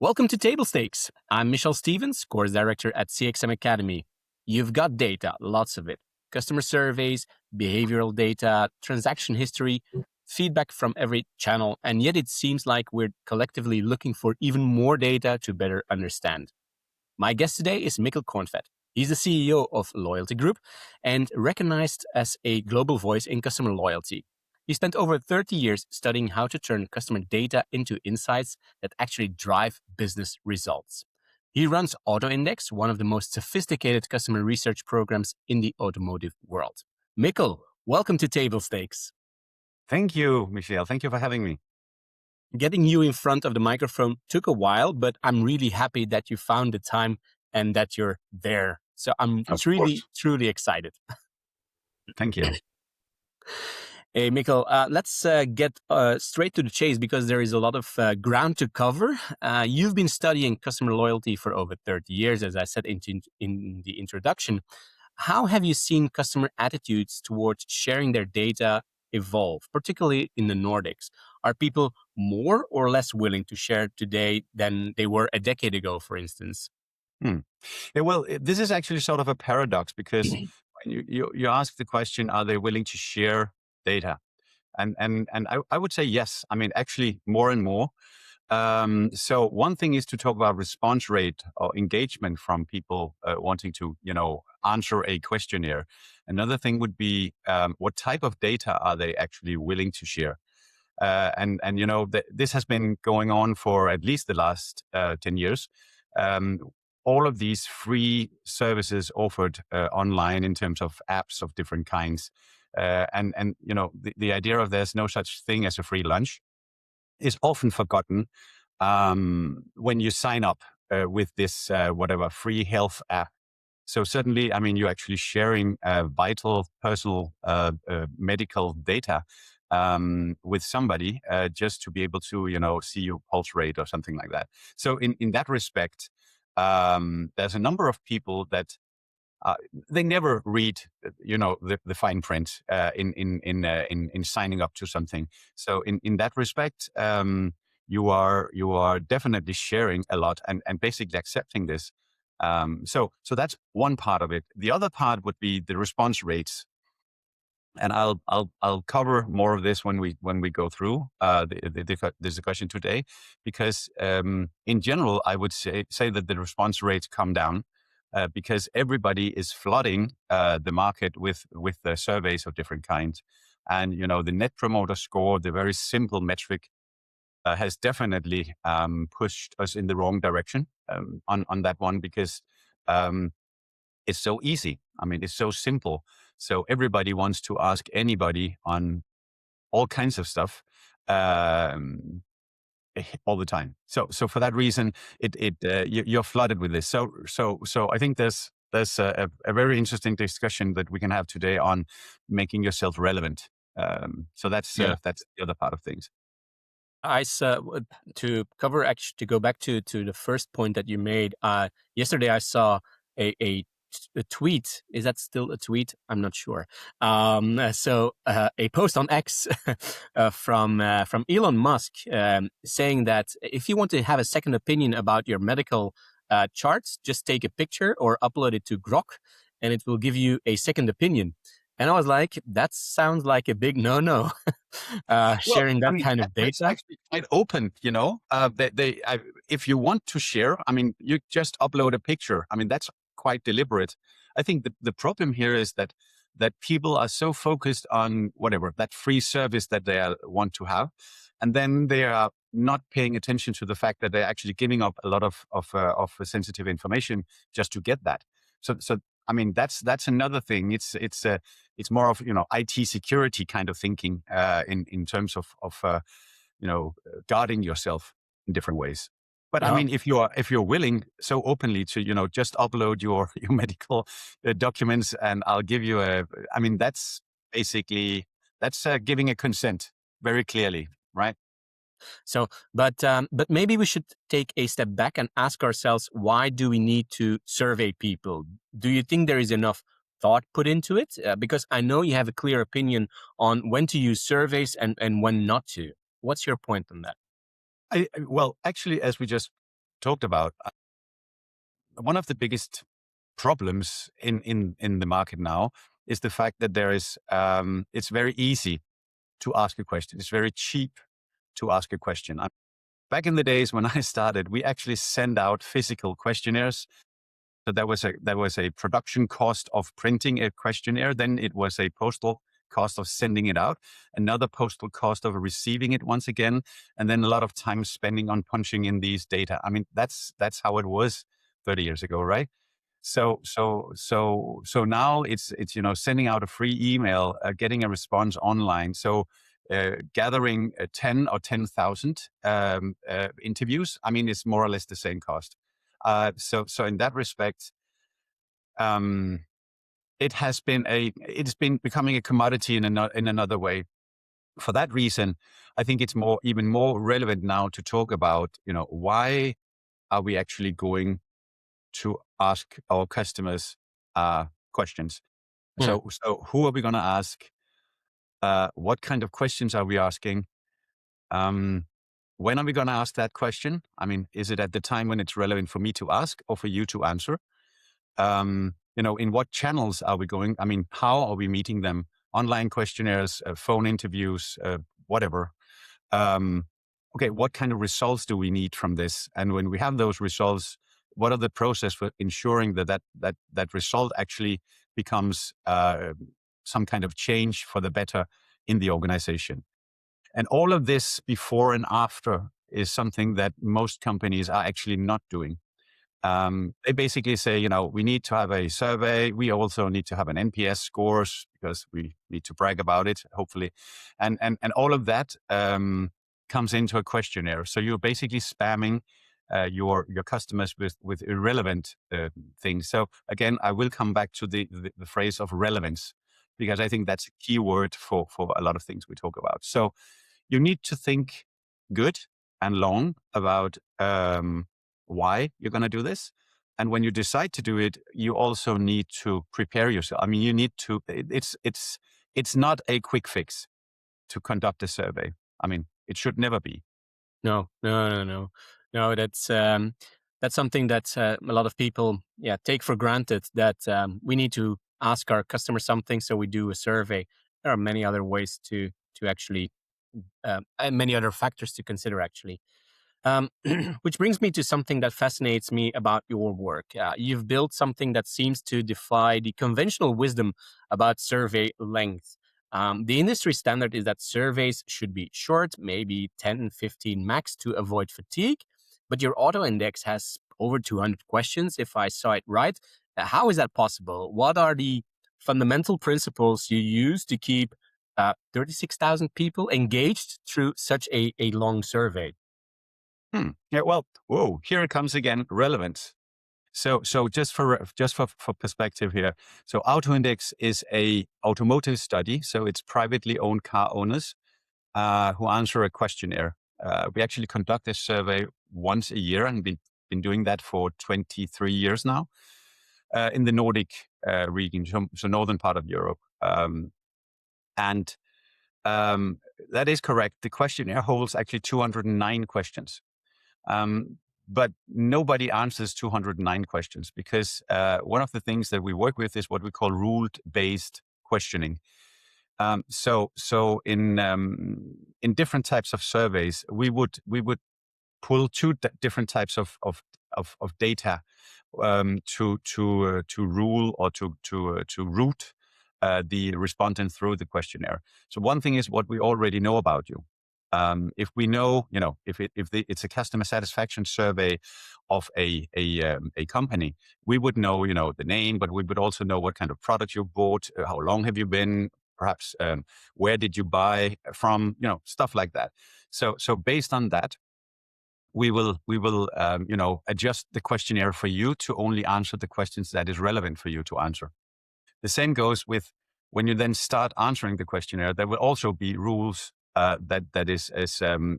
Welcome to Table Stakes. I'm Michelle Stevens, course director at CXM Academy. You've got data, lots of it. Customer surveys, behavioral data, transaction history, feedback from every channel, and yet it seems like we're collectively looking for even more data to better understand. My guest today is Mikkel Korntved. He's the CEO of Loyalty Group and recognized as a global voice in customer loyalty. He spent over 30 years studying how to turn customer data into insights that actually drive business results. He runs AutoIndex, one of the most sophisticated customer research programs in the automotive world. Mikkel, welcome to Table Stakes. Thank you, Michelle. Thank you for having me. Getting you in front of the microphone took a while, but I'm really happy that you found the time and that you're there. So I'm truly excited. Thank you. Hey, Mikkel, let's get straight to the chase because there is a lot of ground to cover. You've been studying customer loyalty for over 30 years, as I said in the introduction. How have you seen customer attitudes towards sharing their data evolve, particularly in the Nordics? Are people more or less willing to share today than they were a decade ago, for instance? Yeah, well, this is actually sort of a paradox because when you ask the question, are they willing to share data? And I would say yes. I mean, actually more and more. So one thing is to talk about response rate or engagement from people wanting to, answer a questionnaire. Another thing would be what type of data are they actually willing to share? This has been going on for at least the last 10 years. All of these free services offered online in terms of apps of different kinds. The idea of there's no such thing as a free lunch is often forgotten when you sign up with this free health app. So suddenly, I mean, you're actually sharing vital personal medical data with somebody just to be able to, see your pulse rate or something like that. So in that respect, there's a number of people that they never read, the fine print in signing up to something. So in that respect, you are definitely sharing a lot and basically accepting this. So that's one part of it. The other part would be the response rates. And I'll cover more of this when we go through the discussion today, because in general I would say that the response rates come down because everybody is flooding the market with the surveys of different kinds, and the Net Promoter Score, the very simple metric, has definitely pushed us in the wrong direction on that one because it's so easy. I mean, it's so simple. So everybody wants to ask anybody on all kinds of stuff all the time. So for that reason, you're flooded with this. So I think there's a very interesting discussion that we can have today on making yourself relevant. So that's the other part of things. To go back to the first point that you made. Yesterday, I saw a tweet. Is that still a tweet? I'm not sure. A post on X from Elon Musk saying that if you want to have a second opinion about your medical charts, just take a picture or upload it to Grok, and it will give you a second opinion. And I was like, that sounds like a big no-no, sharing that kind of data. It's actually quite open, if you want to share, I mean, you just upload a picture. I mean, that's quite deliberate. I think the problem here is that people are so focused on that free service that they want to have, and then they are not paying attention to the fact that they're actually giving up a lot of sensitive information just to get that. So I mean, that's another thing. It's more of IT security kind of thinking in terms of guarding yourself in different ways. But I mean, if you're willing so openly to just upload your medical documents, and I'll give you that's basically giving a consent very clearly, right? So, but maybe we should take a step back and ask ourselves, why do we need to survey people? Do you think there is enough thought put into it? Because I know you have a clear opinion on when to use surveys and when not to. What's your point on that? Well, actually, as we just talked about, one of the biggest problems in the market now is the fact that it's very easy to ask a question. It's very cheap to ask a question. Back in the days when I started, we actually sent out physical questionnaires. So there was a production cost of printing a questionnaire. Then it was a postal cost of sending it out, another postal cost of receiving it once again, and then a lot of time spending on punching in these data. I mean, that's how it was 30 years ago, right? So now it's sending out a free email, getting a response online. So gathering 10 or 10,000 interviews, I mean, it's more or less the same cost. So in that respect, um, it's been becoming a commodity in another way. For that reason, I think it's even more relevant now to talk about, why are we actually going to ask our customers questions? Hmm. So who are we going to ask? What kind of questions are we asking? Um, when are we going to ask that question? I mean, is it at the time when it's relevant for me to ask or for you to answer? In what channels are we going? I mean, how are we meeting them? Online questionnaires, phone interviews, whatever. Um, okay, what kind of results do we need from this? And when we have those results, what are the process for ensuring that result actually becomes some kind of change for the better in the organization? And all of this before and after is something that most companies are actually not doing. They basically say, we need to have a survey. We also need to have an NPS scores because we need to brag about it, hopefully. And all of that comes into a questionnaire. So you're basically spamming your customers with irrelevant things. So again, I will come back to the phrase of relevance because I think that's a key word for a lot of things we talk about. So you need to think good and long about why you're going to do this. And when you decide to do it, you also need to prepare yourself. I mean, you need to, it's not a quick fix to conduct a survey. I mean, it should never be. No, no, no, no, no. That's something that a lot of people, take for granted. That we need to ask our customers something, so we do a survey. There are many other ways to actually, and many other factors to consider actually. Um, which brings me to something that fascinates me about your work. You've built something that seems to defy the conventional wisdom about survey length. The industry standard is that surveys should be short, maybe 10, 15 max to avoid fatigue. But your auto index has over 200 questions, if I saw it right. How is that possible? What are the fundamental principles you use to keep 36,000 people engaged through such a long survey? Yeah, well, whoa, here it comes again, relevance. So just for perspective here. So AutoIndex is a automotive study. So it's privately owned car owners who answer a questionnaire. We actually conduct this survey once a year and been doing that for 23 years now in the Nordic region, so northern part of Europe. And that is correct. The questionnaire holds actually 209 questions. Um, but nobody answers 209 questions because one of the things that we work with is what we call rule-based questioning. So in different types of surveys, we would pull two different types of data to rule or to route the respondent through the questionnaire. So one thing is what we already know about you. If we know, it's a customer satisfaction survey of a company, we would know, the name, but we would also know what kind of product you bought, how long have you been, perhaps where did you buy from, stuff like that. So based on that, we will adjust the questionnaire for you to only answer the questions that is relevant for you to answer. The same goes with when you then start answering the questionnaire. There will also be rules that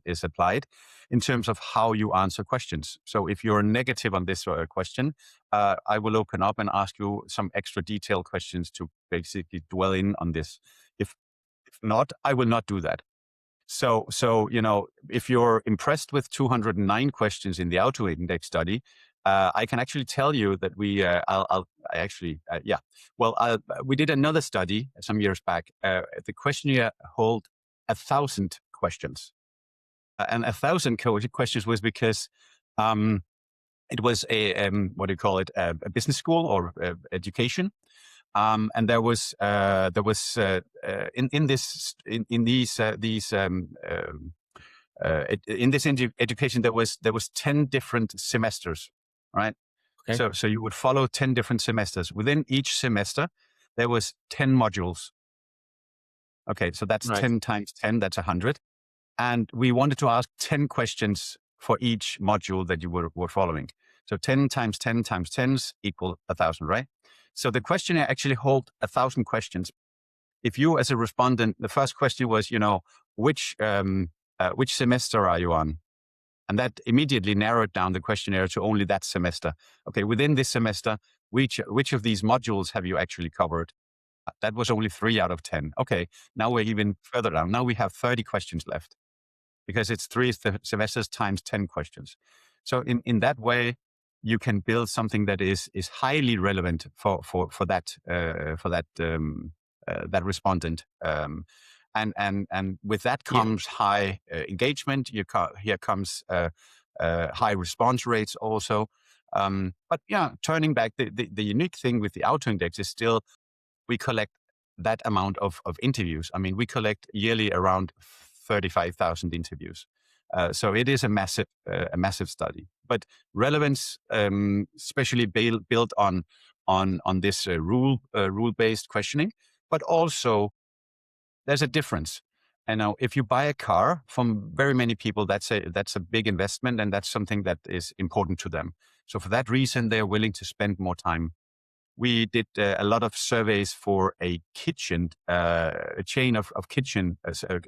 is applied in terms of how you answer questions. So if you're negative on this question, I will open up and ask you some extra detailed questions to basically dwell in on this. If not, I will not do that. So if you're impressed with 209 questions in the AutoIndex study, I can actually tell you that we did another study some years back. The questionnaire hold 1,000 questions, and 1,000 questions was because it was a business school or education. And there was in this in these in this education there was 10 different semesters, right? Okay. So you would follow 10 different semesters. Within each semester, there was 10 modules. Okay, so that's Right. 10 times 10, that's 100. And we wanted to ask 10 questions for each module that you were following. So 10 times 10 times 10s equal 1,000, right? So the questionnaire actually hold 1,000 questions. If you, as a respondent, the first question was, which semester are you on? And that immediately narrowed down the questionnaire to only that semester. Okay, within this semester, which of these modules have you actually covered? That was only 3 out of 10. Okay, now we're even further down. Now we have 30 questions left, because it's 3 semesters times 10 questions. So in that way, you can build something that is highly relevant for that that respondent. And with that Yeah. comes high engagement. Here comes high response rates also. But yeah, turning back, the unique thing with the AutoIndex is still we collect that amount of interviews. I mean, we collect yearly around 35,000 interviews. So it is a massive study. But relevance, especially built on this rule-based questioning, but also there's a difference. And now, if you buy a car from very many people, that's a big investment, and that's something that is important to them. So for that reason, they're willing to spend more time. We did a lot of surveys for a kitchen, a chain of kitchen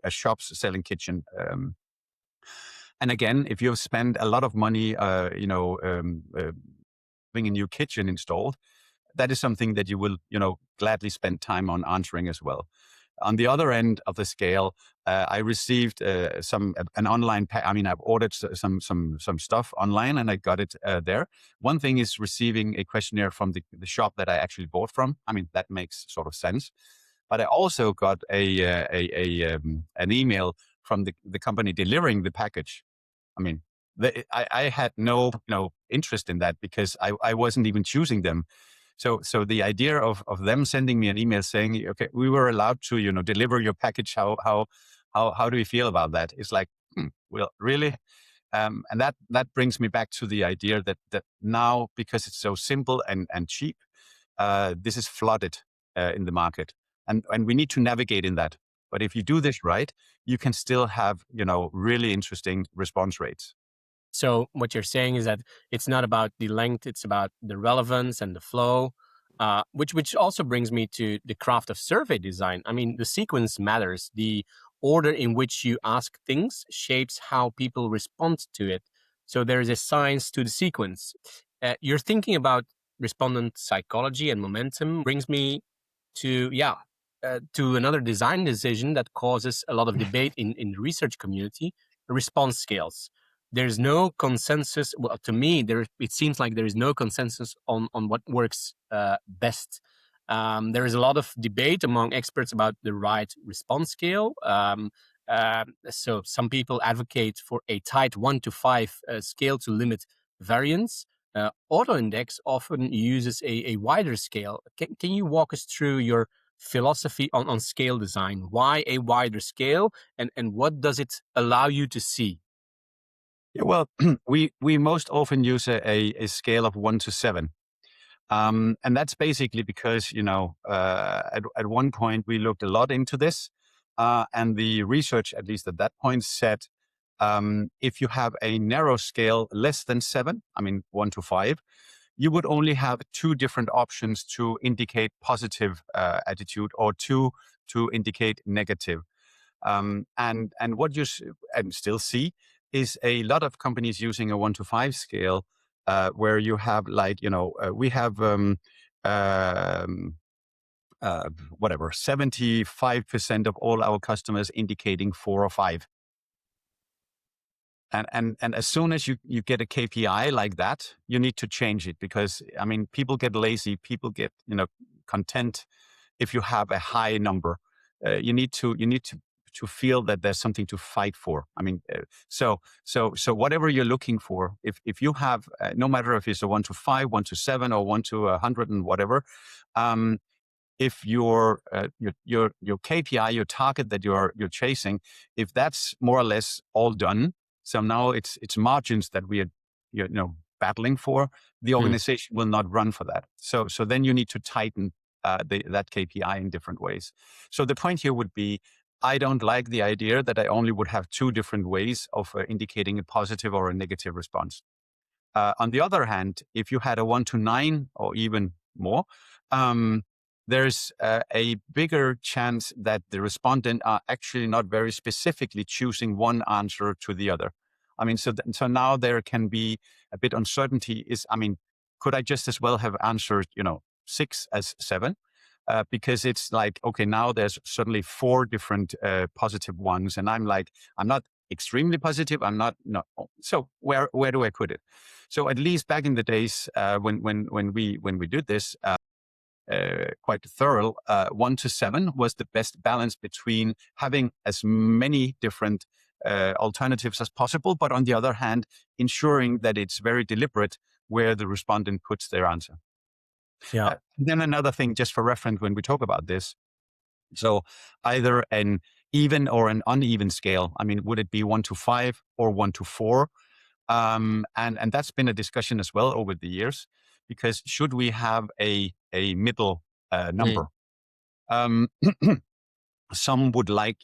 shops selling kitchen. And again, if you've spent a lot of money, having a new kitchen installed, that is something that you will, gladly spend time on answering as well. On the other end of the scale, I received an online. I've ordered some stuff online, and I got it there. One thing is receiving a questionnaire from the shop that I actually bought from. I mean, that makes sort of sense. But I also got an email from the company delivering the package. I mean, I had no interest in that, because I wasn't even choosing them. So the idea of them sending me an email saying, okay, we were allowed to deliver your package. How do you feel about that? It's like, well, really. And that brings me back to the idea that now, because it's so simple and cheap, this is flooded in the market, and we need to navigate in that. But if you do this right, you can still have really interesting response rates. So what you're saying is that it's not about the length; it's about the relevance and the flow. Which also brings me to the craft of survey design. I mean, the sequence matters. The order in which you ask things shapes how people respond to it. So there is a science to the sequence. You're thinking about respondent psychology and momentum. Brings me to to another design decision that causes a lot of debate in the research community: response scales. There's no consensus. Well, to me, it seems like there is no consensus on what works best. There is a lot of debate among experts about the right response scale. So some people advocate for a tight 1 to 5 scale to limit variance. AutoIndex often uses a wider scale. Can you walk us through your philosophy on scale design? Why a wider scale, and what does it allow you to see? Yeah, well, we most often use a scale of 1 to 7. And that's basically because, at one point we looked a lot into this. And the research, at least at that point, said if you have a narrow scale less than 7, I mean 1 to 5, you would only have 2 different options to indicate positive attitude, or 2 to indicate negative. And what you and still see is a lot of companies using a 1 to 5 scale, where you have, like, we have um, whatever, 75% of all our customers indicating 4 or 5. And as soon as you get a KPI like that, you need to change it, because I mean, people get lazy, people get content if you have a high number. You need to feel that there's something to fight for. I mean, so whatever you're looking for, if you have, no matter if it's a 1 to 5, 1 to 7, or 1 to 100 and whatever, if your KPI, your target that you're chasing, if that's more or less all done, so now it's margins that we are battling for, the Mm. organization will not run for that. So then you need to tighten that KPI in different ways. So the point here would be, I don't like the idea that I only would have two different ways of indicating a positive or a negative response. On the other hand, if you had a 1 to 9 or even more, um, there's a bigger chance that the respondent are actually not very specifically choosing one answer to the other. I mean, so now there can be a bit uncertainty. I mean, could I just as well have answered 6 as 7? Because it's like, okay, now there's suddenly 4 different positive ones, and I'm like, I'm not extremely positive. I'm not. No. So where do I put it? So at least back in the days when we did this quite thorough, 1 to 7 was the best balance between having as many different alternatives as possible, but on the other hand, ensuring that it's very deliberate where the respondent puts their answer. Yeah. Then another thing, just for reference, when we talk about this, so either an even or an uneven scale. I mean, would it be 1 to 5 or 1 to 4? And that's been a discussion as well over the years, because should we have a middle Mm. number? Um, some would like,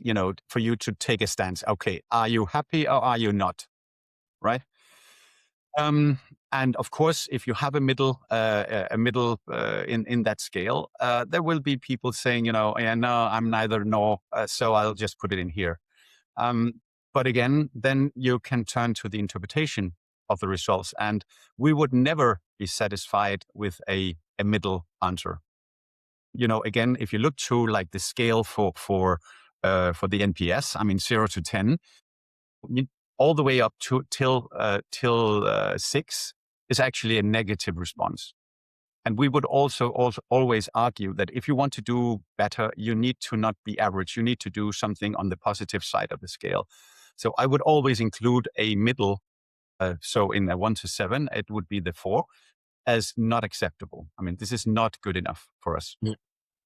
for you to take a stance. Okay, are you happy or are you not? Right? And of course, if you have a middle in that scale, there will be people saying, yeah, no, I'm neither nor, so I'll just put it in here. But again, then you can turn to the interpretation of the results, and we would never be satisfied with a middle answer. Again, if you look to like the scale for the NPS, I mean 0 to 10, all the way up to till 6 is actually a negative response. And we would also always argue that if you want to do better, you need to not be average. You need to do something on the positive side of the scale. So I would always include a middle. So in a 1 to 7, it would be the 4 as not acceptable. I mean, this is not good enough for us. Mm.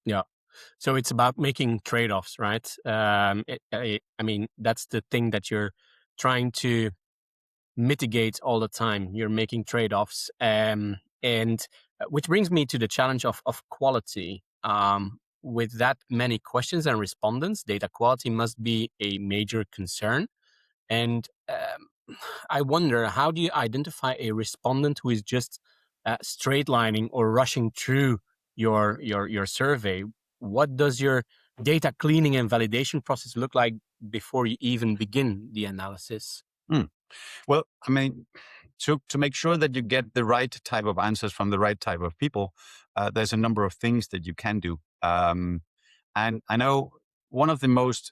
Yeah. So it's about making trade-offs, right? I mean, that's the thing that you're trying to mitigate all the time. You're making trade-offs, and which brings me to the challenge of quality. With that many questions and respondents, data quality must be a major concern. And I wonder, how do you identify a respondent who is just straightlining or rushing through your survey? What does your data cleaning and validation process look like before you even begin the analysis? Hmm. Well, I mean, to make sure that you get the right type of answers from the right type of people, there's a number of things that you can do. And I know one of the most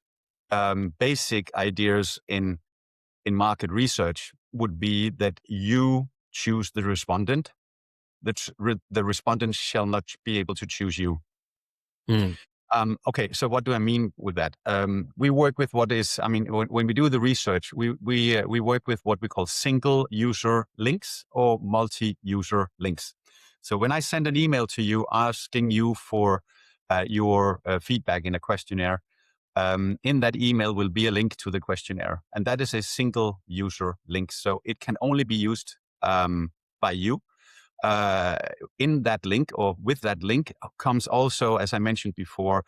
basic ideas in market research would be that you choose the respondent. The respondent shall not be able to choose you. Mm. Okay, so what do I mean with that? We work with when we do the research, we work with what we call single user links or multi-user links. So when I send an email to you asking you for your feedback in a questionnaire, in that email will be a link to the questionnaire, and that is a single user link. So it can only be used by you. In that link or with that link comes also, as I mentioned before,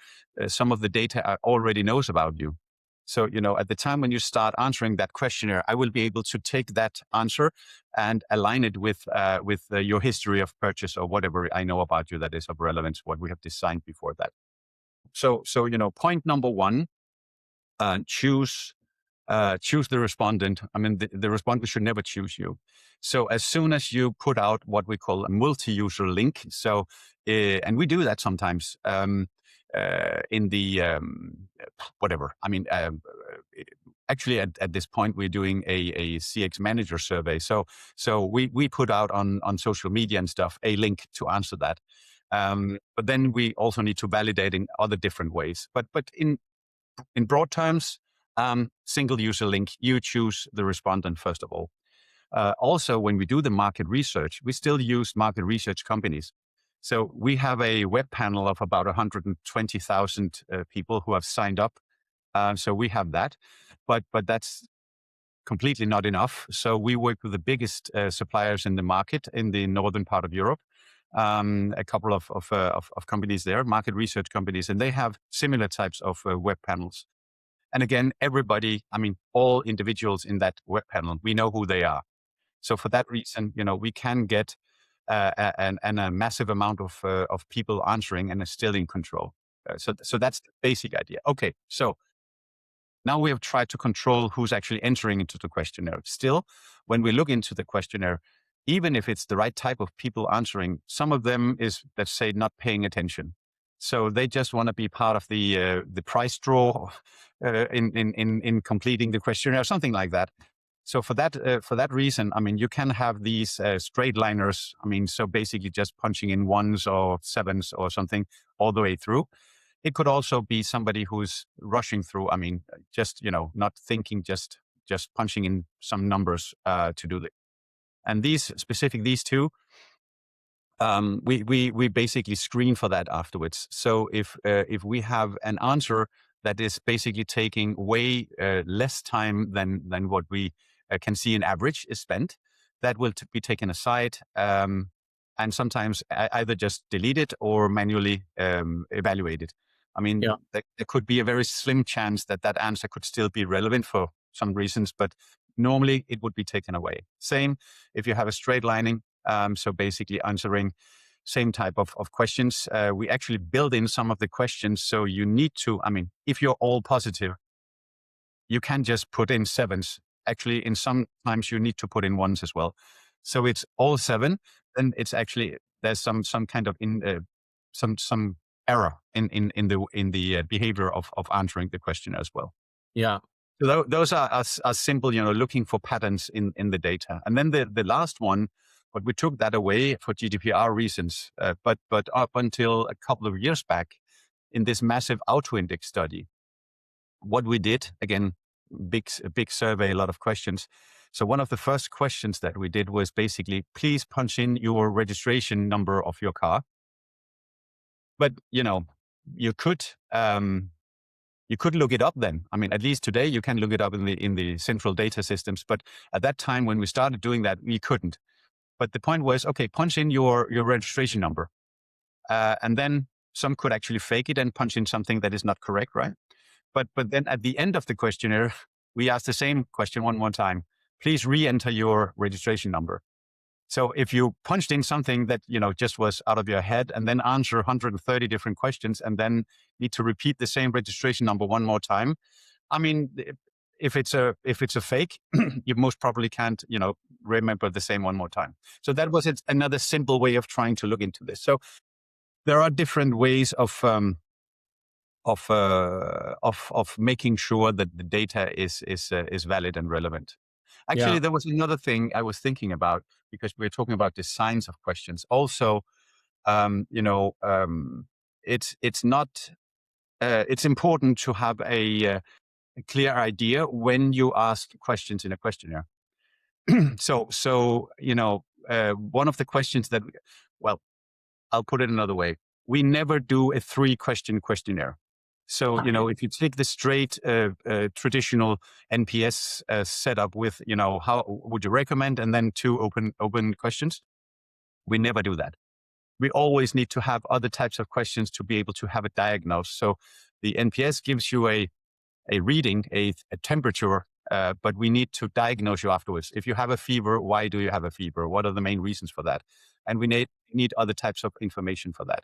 some of the data I already knows about you. So, at the time when you start answering that questionnaire, I will be able to take that answer and align it with your history of purchase or whatever I know about you that is of relevance, what we have designed before that. So point number one, choose the respondent. I mean, the respondent should never choose you. So as soon as you put out what we call a multi-user link, and we do that sometimes, in the whatever. I mean, actually, at this point, we're doing a CX manager survey. So we put out on social media and stuff a link to answer that. But then we also need to validate in other different ways. But in broad terms, single user link, you choose the respondent first of all. Also, when we do the market research, we still use market research companies. So we have a web panel of about 120,000 people who have signed up. So we have that, but that's completely not enough. So we work with the biggest suppliers in the market in the northern part of Europe. A couple of companies there, market research companies, and they have similar types of web panels. And again, everybody, I mean, all individuals in that web panel, we know who they are. So for that reason, we can get a massive amount of people answering and are still in control. So that's the basic idea. Okay, so now we have tried to control who's actually entering into the questionnaire. Still, when we look into the questionnaire, even if it's the right type of people answering, some of them is, let's say, not paying attention. So they just want to be part of the price draw in completing the questionnaire, or something like that. So for that reason, I mean, you can have these straightliners. I mean, so basically just punching in ones or sevens or something all the way through. It could also be somebody who's rushing through. I mean, just not thinking, just punching in some numbers to do it. And these two, we basically screen for that afterwards. So if we have an answer that is basically taking way less time than what we can see in average is spent, that will be taken aside, and sometimes either just delete it or manually evaluate it. I mean, Yeah. there could be a very slim chance that answer could still be relevant for some reasons, but normally it would be taken away. Same if you have a straight lining, so basically answering same type of questions. We actually build in some of the questions, so you need to, I mean, if you're all positive, you can just put in sevens. Actually, in some times you need to put in ones as well. So it's all seven, then it's actually, there's some kind of some error in the behavior of answering the question as well. Yeah. So those are as simple, looking for patterns in the data. And then the last one, but we took that away for GDPR reasons. But up until a couple of years back, in this massive AutoIndex study, what we did, again, a big survey, a lot of questions. So one of the first questions that we did was basically, please punch in your registration number of your car. But you could look it up then. I mean, at least today you can look it up in the central data systems. But at that time when we started doing that, we couldn't. But the point was, okay, punch in your registration number, and then some could actually fake it and punch in something that is not correct, right? But then at the end of the questionnaire, we asked the same question one more time. Please re-enter your registration number. So if you punched in something that, just was out of your head and then answer 130 different questions and then need to repeat the same registration number one more time, I mean, if it's a fake, you most probably can't, remember the same one more time. So that was another simple way of trying to look into this. So there are different ways of making sure that the data is valid and relevant. Actually, Yeah. there was another thing I was thinking about, because we're talking about the signs of questions. Also, it's not. It's important to have a clear idea when you ask questions in a questionnaire. So one of the questions that, well, I'll put it another way. We never do a 3-question questionnaire. So, if you take the straight traditional NPS setup with, how would you recommend, and then 2 open questions, we never do that. We always need to have other types of questions to be able to have it diagnosed. So the NPS gives you a reading, a temperature, but we need to diagnose you afterwards. If you have a fever, why do you have a fever? What are the main reasons for that? And we need other types of information for that.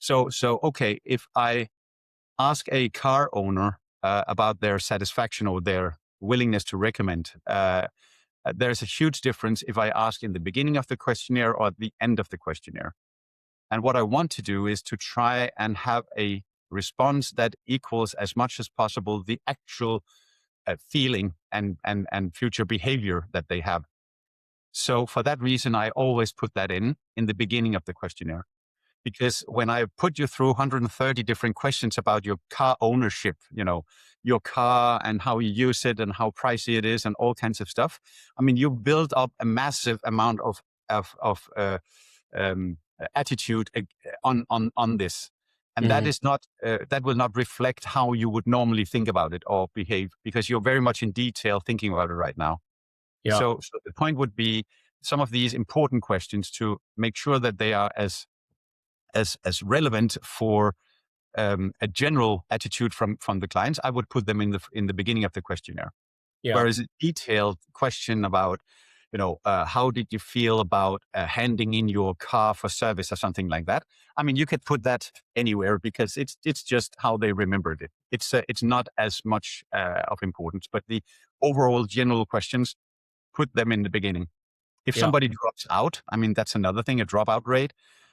So okay, if I ask a car owner about their satisfaction or their willingness to recommend, there's a huge difference if I ask in the beginning of the questionnaire or at the end of the questionnaire. And what I want to do is to try and have a response that equals as much as possible the actual feeling and future behavior that they have. So for that reason, I always put that in the beginning of the questionnaire. Because when I put you through 130 different questions about your car ownership, your car and how you use it and how pricey it is and all kinds of stuff, I mean, you build up a massive amount of attitude on this. And that Hmm. is not, that will not reflect how you would normally think about it or behave, because you're very much in detail thinking about it right now. Yeah. So the point would be some of these important questions to make sure that they are as relevant for a general attitude from the clients. I would put them in the beginning of the questionnaire. Yeah. Whereas a detailed question about, how did you feel about handing in your car for service or something like that? I mean, you could put that anywhere because it's just how they remembered it. It's not as much of importance, but the overall general questions, put them in the beginning. If Yeah. somebody drops out, I mean, that's another thing, a dropout rate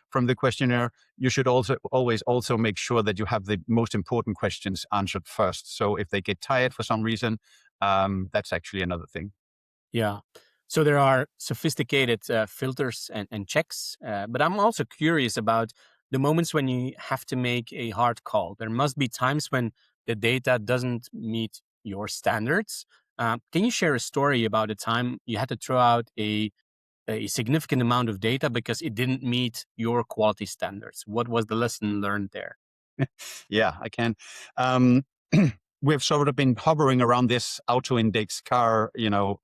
from the questionnaire. You should always make sure that you have the most important questions answered first. So if they get tired for some reason, that's actually another thing. Yeah. So there are sophisticated filters and checks, but I'm also curious about the moments when you have to make a hard call. There must be times when the data doesn't meet your standards. Can you share a story about a time you had to throw out a significant amount of data because it didn't meet your quality standards? What was the lesson learned there? Yeah, I can. Um, we've sort of been hovering around this AutoIndex car,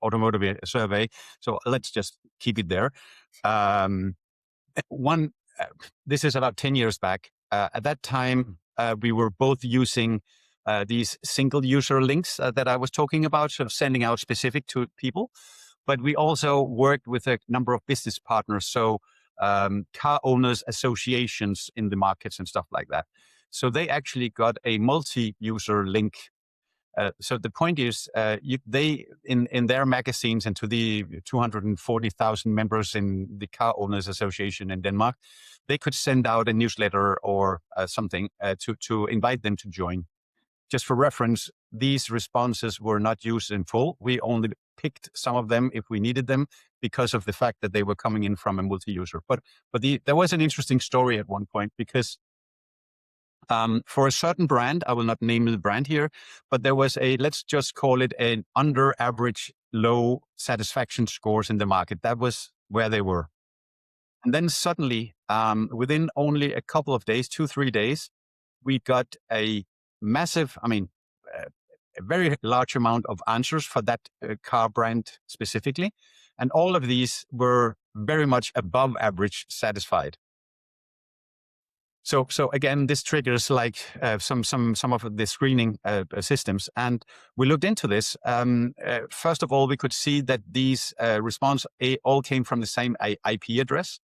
automotive survey. So let's just keep it there. Um, one, this is about 10 years back. At that time, we were both using these single user links that I was talking about, sort of sending out specific to people. But we also worked with a number of business partners. So car owners associations in the markets and stuff like that. So they actually got a multi-user link. So the point is, they in their magazines and to the 240,000 members in the Car Owners Association in Denmark, they could send out a newsletter or something to invite them to join. Just for reference, these responses were not used in full. We only picked some of them if we needed them because of the fact that they were coming in from a multi-user. But there was an interesting story at one point because for a certain brand, I will not name the brand here, but there was let's just call it an under average low satisfaction scores in the market. That was where they were. And then suddenly, within only a couple of days, 2-3 days, we got a massive, uh, a very large amount of answers for that car brand specifically. And all of these were very much above average satisfied. So again, this triggers like some of the screening systems, and we looked into this. First of all, we could see that these response all came from the same IP address,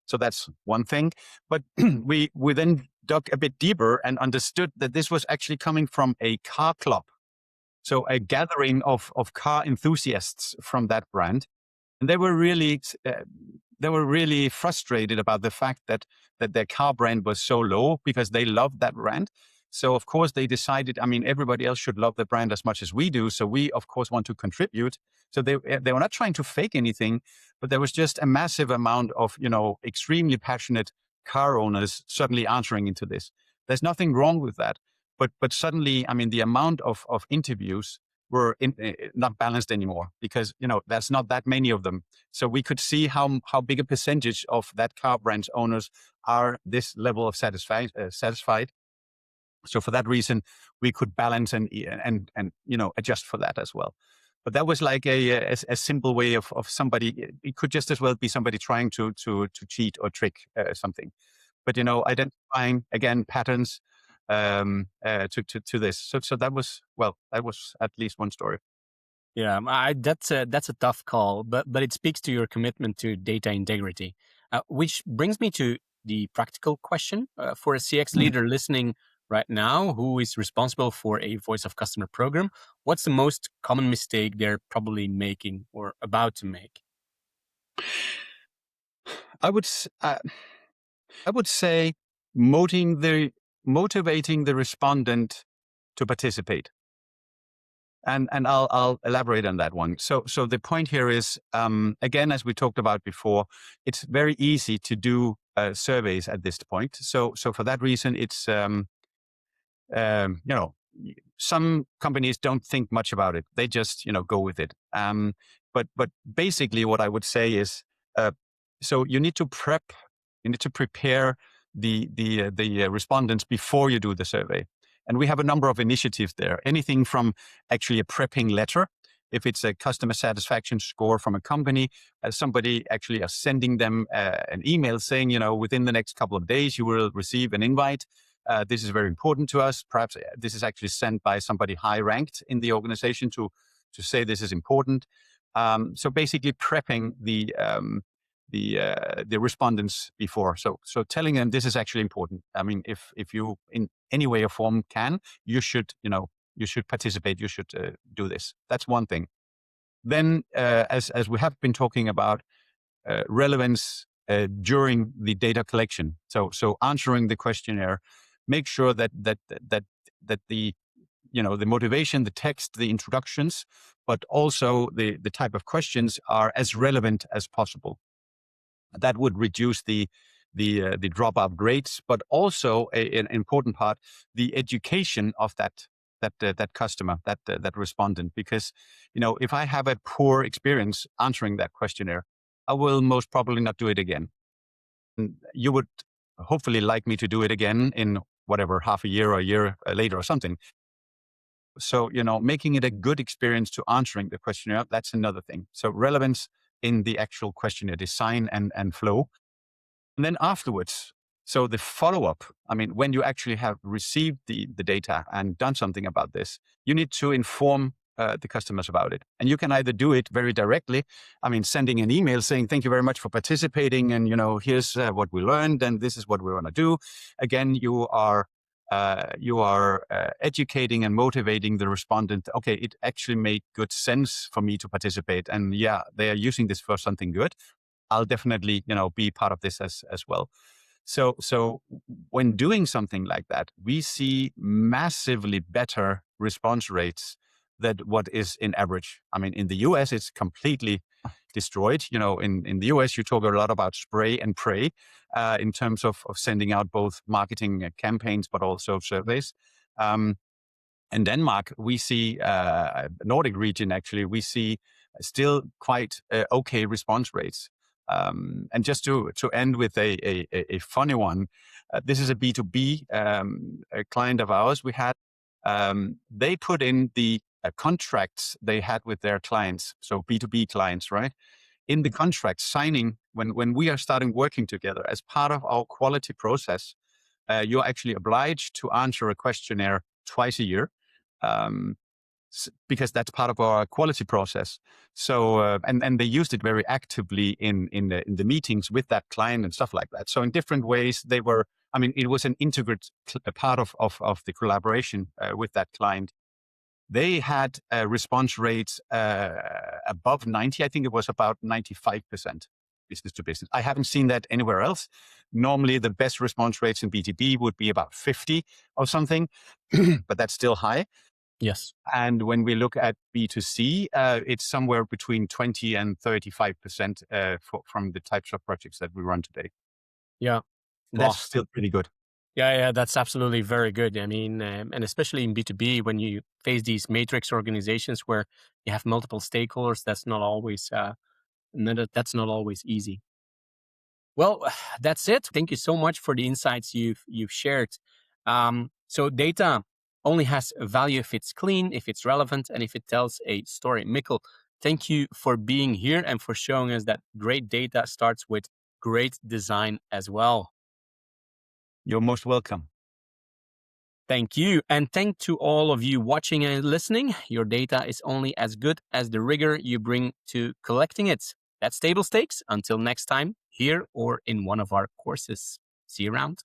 so that's one thing. But we then dug a bit deeper and understood that this was actually coming from a car club, so a gathering of car enthusiasts from that brand, and they were really frustrated about the fact that their car brand was so low because they loved that brand. So of course they decided, I mean, everybody else should love the brand as much as we do. So we of course want to contribute. So they were not trying to fake anything, but there was just a massive amount of, extremely passionate car owners suddenly answering into this. There's nothing wrong with that. But suddenly, I mean, the amount of interviews were not balanced anymore because, there's not that many of them. So we could see how big a percentage of that car brand's owners are this level of satisfied. So for that reason, we could balance and adjust for that as well. But that was like a simple way of somebody. It could just as well be somebody trying to cheat or trick something. But identifying again patterns to this. So that was at least one story. Yeah, that's a tough call, but it speaks to your commitment to data integrity, which brings me to the practical question for a CX leader listening right now who is responsible for a voice of customer program. What's the most common mistake they're probably making or about to make? I would s- uh, I would say motivating motivating the respondent to participate. And I'll elaborate on that one. So the point here is, again, as we talked about before, it's very easy to do surveys at this point. So for that reason, it's some companies don't think much about it. They just go with it. But basically, what I would say is, so you need to prepare the respondents before you do the survey. And we have a number of initiatives there. Anything from actually a prepping letter, if it's a customer satisfaction score from a company, somebody actually are sending them an email saying, within the next couple of days, you will receive an invite. This is very important to us. Perhaps this is actually sent by somebody high ranked in the organization to say this is important. So basically prepping the respondents before. So telling them this is actually important. I mean, if you in any way or form can, you should participate. You should do this. That's one thing. Then, as we have been talking about, relevance during the data collection. So answering the questionnaire, make sure that the the motivation, the text, the introductions, but also the type of questions are as relevant as possible. That would reduce the dropout rates, but also an important part, the education of that customer, that respondent. Because if I have a poor experience answering that questionnaire, I will most probably not do it again. And you would hopefully like me to do it again in whatever, half a year or a year later or something. So making it a good experience to answering the questionnaire, that's another thing. So relevance in the actual questionnaire design and flow. And then afterwards, so the follow-up, I mean, when you actually have received the data and done something about this, you need to inform the customers about it. And you can either do it very directly, I mean, sending an email saying, thank you very much for participating. And, here's what we learned and this is what we want to do. Again, you are educating and motivating the respondent. Okay, it actually made good sense for me to participate. And yeah, they are using this for something good. I'll definitely, be part of this as well. So when doing something like that, we see massively better response rates than what is in average. I mean, in the US, it's completely destroyed. In the US, you talk a lot about spray and pray in terms of sending out both marketing campaigns, but also surveys. In Denmark, we see, Nordic region, actually, we see still quite okay response rates. And just to end with a funny one, this is a B2B a client of ours. We had, they put in the contracts they had with their clients. So B2B clients, right? In the contract signing, when we are starting working together as part of our quality process, you're actually obliged to answer a questionnaire twice a year. Because that's part of our quality process. So, and they used it very actively in the meetings with that client and stuff like that. So in different ways, it was an integral part of the collaboration with that client. They had response rates above 90. I think it was about 95% business to business. I haven't seen that anywhere else. Normally, the best response rates in B2B would be about 50 or something, but that's still high. Yes. And when we look at B2C, it's somewhere between 20 and 35% from the types of projects that we run today. Yeah. That's still pretty good. Yeah, that's absolutely very good. I mean, and especially in B2B, when you face these matrix organizations where you have multiple stakeholders, that's not always easy. Well, that's it. Thank you so much for the insights you've shared. So data only has a value if it's clean, if it's relevant, and if it tells a story. Mikkel, thank you for being here and for showing us that great data starts with great design as well. You're most welcome. Thank you. And thank to all of you watching and listening. Your data is only as good as the rigor you bring to collecting it. That's table stakes. Until next time, here or in one of our courses. See you around.